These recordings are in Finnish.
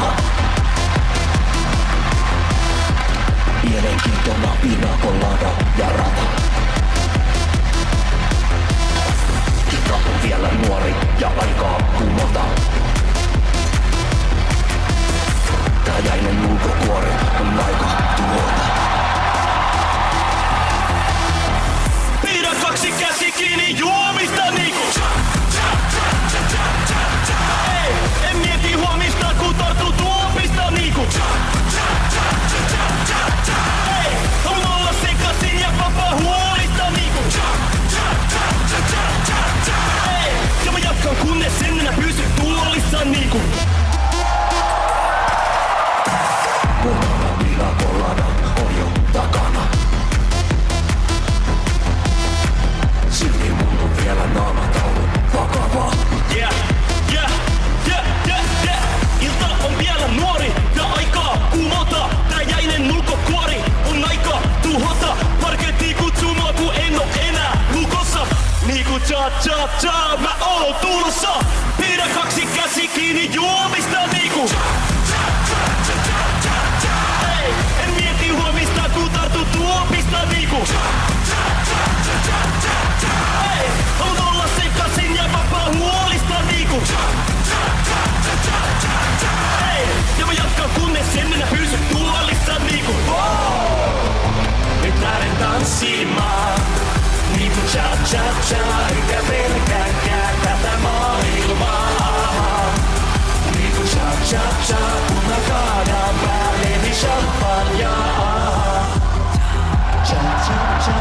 rata. Mielenkiintona pinakolada ja rata. Kita on vielä nuori ja aikaa kumota. Tää jäinen ulkokuori on aika tuhota. Pidä kaksi käsi kiinni juomista niinku. Ei, en mieti huomista kun tarttuu tuopista niinku. Ei, on olla sekasin ja papa huolista niinku. Ei, ja mä jatkan kunnes en enää pysy tuolissa niinku. Punainen pinakolada on jo takana. Silti mun on vielä naamataulu vakava. Yeah, yeah, yeah, yeah, yeah. Ilta on vielä nuori ja aikaa kumota. Tää jäinen ulkokuori on aika tuhota. Parketti kutsuu mua kun en oo enää lukossa. Niinku cha cha cha mä oon tulossa. Pidä kaksi käsi kiinni juomista niinku. Ei, en mieti huomista kun tartu tuopista niinku. Ei, on olla sekasin ja vapaa huolista niinku. Ei, ja mä jatkan kunnes en enää pysy tuolissa niinku. Nyt lähden tanssimaan niinku cha cha cha. Enkä pelkääkään tätä maailmaa. Niinku cha cha cha, kun mä kaadan päälleni champagnea. Cha cha cha.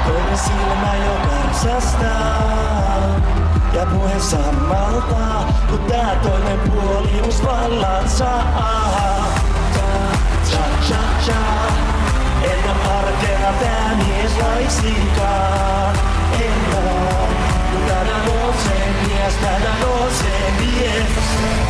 Toinen silmä jo karsastaa ja puhe sammaltaa, kun tää toinen puoli mus vallan saa. Cha cha cha, en oo arkena tää mies laisinkaan. En oo, kun tänään on se mies, tänään on se mies.